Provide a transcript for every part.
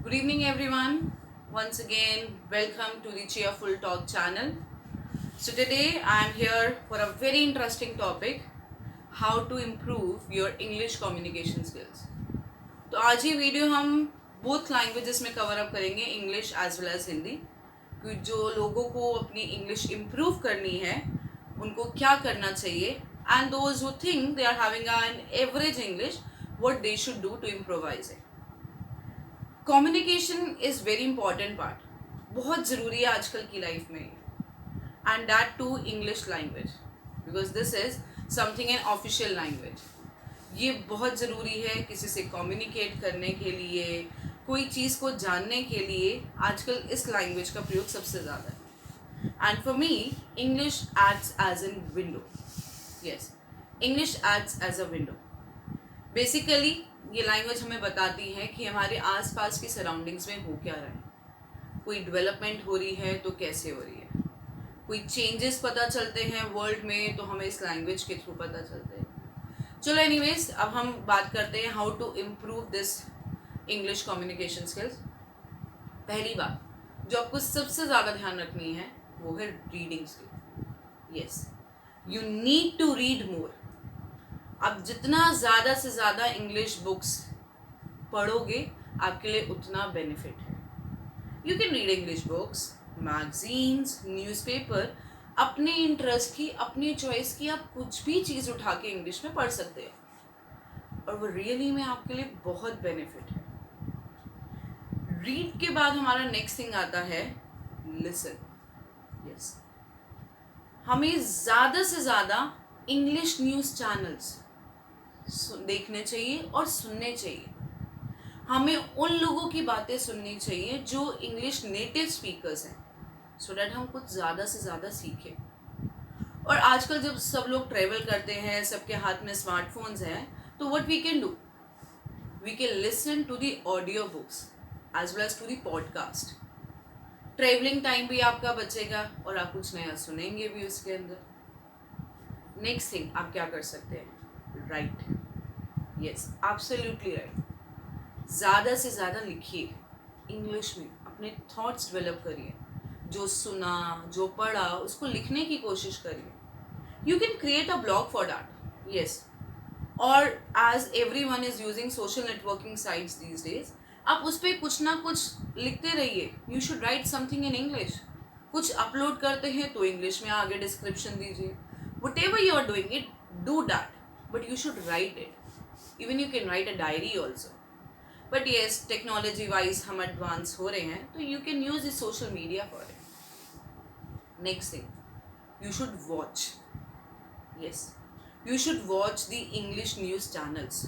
Good evening, everyone. Once again, welcome to the Cheerful Talk channel. So, today I am here for a very interesting topic, how to improve your English communication skills. तो आज ये video हम both languages में cover up करेंगे, English as well as Hindi, कि जो लोगों को अपनी इंग्लिश इम्प्रूव करनी है उनको क्या करना चाहिए, and those who think they are having an average English, what they should do to improvise it. Communication is very important part, बहुत ज़रूरी है आजकल की लाइफ में, and that too English language, because this is something an official language. ये बहुत ज़रूरी है किसी से कम्युनिकेट करने के लिए, कोई चीज़ को जानने के लिए आजकल इस लैंग्वेज का प्रयोग सबसे ज़्यादा है. And for me English acts as an window. Yes, English acts as a window. Basically ये लैंग्वेज हमें बताती है कि हमारे आसपास की सराउंडिंग्स में हो क्या रहा है, कोई डेवलपमेंट हो रही है तो कैसे हो रही है, कोई चेंजेस पता चलते हैं वर्ल्ड में तो हमें इस लैंग्वेज के थ्रू पता चलते हैं. चलो एनीवेज, अब हम बात करते हैं how to improve this English communication skills. पहली बात जो आपको सबसे ज़्यादा ध्यान रखनी है वो है reading skill. Yes, you need to read more. आप जितना ज़्यादा से ज़्यादा इंग्लिश बुक्स पढ़ोगे आपके लिए उतना बेनिफिट है. You can read English books, magazines, newspaper, अपने इंटरेस्ट की, अपनी चॉइस की, आप कुछ भी चीज़ उठा के इंग्लिश में पढ़ सकते हो और वो रियली में आपके लिए बहुत बेनिफिट है. रीड के बाद हमारा नेक्स्ट थिंग आता है लिसन. यस, हमें ज़्यादा से ज़्यादा इंग्लिश न्यूज़ चैनल्स देखने चाहिए और सुनने चाहिए. हमें उन लोगों की बातें सुननी चाहिए जो इंग्लिश नेटिव स्पीकर्स हैं, सो डैट हम कुछ ज़्यादा से ज़्यादा सीखें. और आजकल जब सब लोग ट्रैवल करते हैं, सबके हाथ में स्मार्टफोन्स हैं, तो what we can do, we can listen to the audio books as well as to the podcast. Travelling time भी आपका बचेगा और आप कुछ नया सुनेंगे भी उसके अंदर. नेक्स्ट थिंग आप क्या कर सकते हैं, राइट. Yes, absolutely right. ज़्यादा से ज़्यादा लिखिए इंग्लिश में, अपने थॉट्स डेवलप करिए, जो सुना, जो पढ़ा उसको लिखने की कोशिश करिए. You can create a blog for that. Yes, और as everyone is using social networking sites these days, आप उस पर कुछ ना कुछ लिखते रहिए. You should write something in English. कुछ अपलोड करते हैं तो इंग्लिश में आगे डिस्क्रिप्शन दीजिए. Whatever you are doing it, do that, but you should write it. Even you can write a diary also. But yes, technology wise हम advance हो रहे हैं तो you can use this social media for it. Next thing, you should watch. Yes, you should watch the English news channels,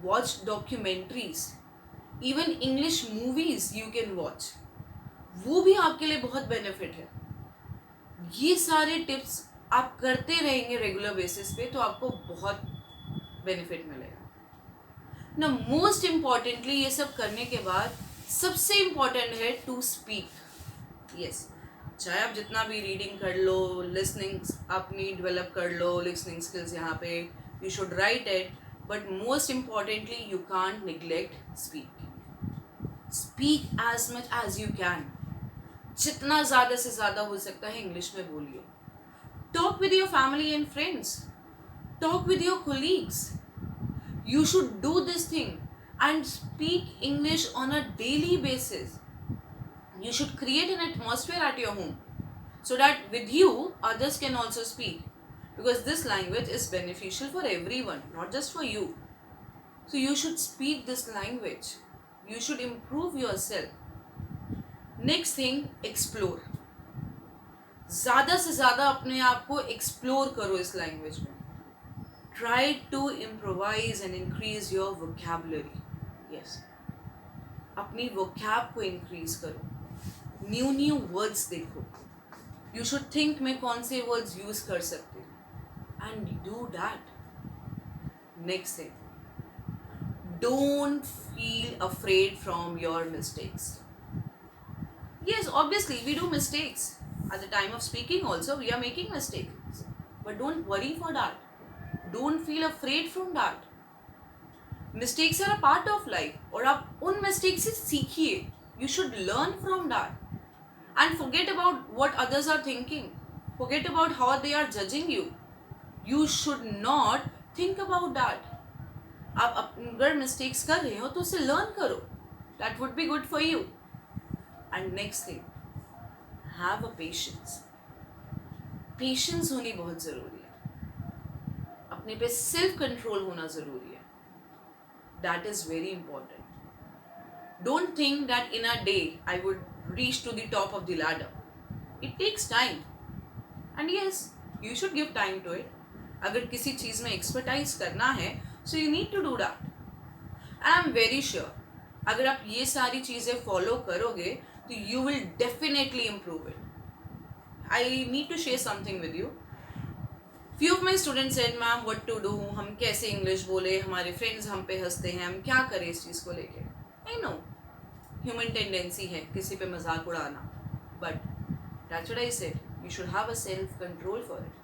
watch documentaries, even English movies you can watch. वो भी आपके लिए बहुत बेनिफिट है. ये सारे टिप्स आप करते रहेंगे रेगुलर बेसिस पे तो आपको बहुत बेनिफिट मिलेगा ना. मोस्ट इम्पॉर्टेंटली ये सब करने के बाद सबसे इम्पॉर्टेंट है टू स्पीक. यस, चाहे आप जितना भी रीडिंग कर लो, लिसनिंग अपनी डेवलप कर लो, लिसनिंग स्किल्स यहाँ पे you should write it, but most importantly you can't neglect speaking. Speak as much as you can. जितना ज़्यादा से ज़्यादा हो सकता है इंग्लिश में बोलिए. Talk with your family and friends, talk with your colleagues. You should do this thing and speak English on a daily basis. You should create an atmosphere at your home so that with you others can also speak, because this language is beneficial for everyone, not just for you. So you should speak this language. You should improve yourself. Next thing, explore. ज़्यादा से ज़्यादा अपने आप को explore करो इस language में. Try to improvise and increase your vocabulary. Yes, अपनी vocab को increase करो. न्यू वर्ड्स देखो. You should think मैं कौन से वर्ड्स यूज कर सकते हैं and do that. Next thing, don't feel afraid from your mistakes. Yes, obviously we do mistakes. At the time of speaking also we are making mistakes, but don't worry for that. Don't feel afraid from that. Mistakes are a part of life और आप उन mistake से सीखिए. You should learn from that and forget about what others are thinking. Forget about how they are judging you. You should not think about that. आप अगर mistakes कर रहे हो तो उसे लर्न करो. That would be good for you. And next thing, have a patience. Patience होनी बहुत ज़रूरी है. अपने पे सेल्फ कंट्रोल होना ज़रूरी है. That is very important. Don't think that in a day I would reach to the top of the ladder. It takes time and yes you should give time to it. अगर किसी चीज़ में expertise करना है so you need to do that. And I am very sure अगर आप ये सारी चीज़ें फॉलो करोगे तो you will definitely improve it. I need to share something with you. Few of my students said, "ma'am what to do? हम कैसे English बोले, हमारे फ्रेंड्स हम पे हंसते हैं, हम क्या करें इस चीज़ को लेके." I know, human tendency है किसी पे मजाक उड़ाना, but that's what I said. You should have a self control for it.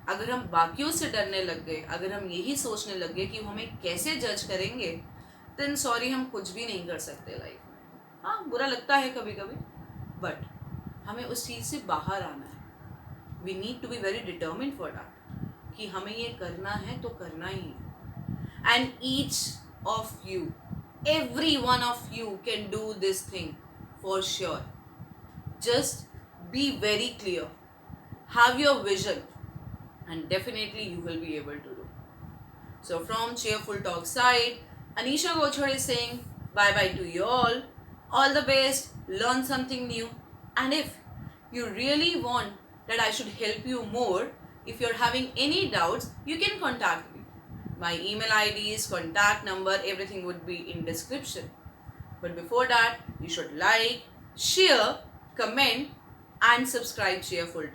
अगर हम बाकियों से डरने लग गए, अगर हम यही सोचने लग गए कि हमें कैसे जज करेंगे, then sorry हम कुछ भी नहीं कर सकते लाइफ में. हाँ बुरा लगता है कभी कभी, बट हमें उस चीज़ से बाहर आना है. We need to be very determined for that कि हमें ये करना है तो करना ही. And each of you, every one of you can do this thing for sure. Just be very clear, have your vision and definitely you will be able to do. So from Cheerful Talk side, Anisha Gochhar is saying bye bye to you all. All the best, learn something new. And if you really want that I should help you more, if you're having any doubts, you can contact me. My email IDs, contact number, everything would be in description. But before that, you should like, share, comment and subscribe Cheerful Talk.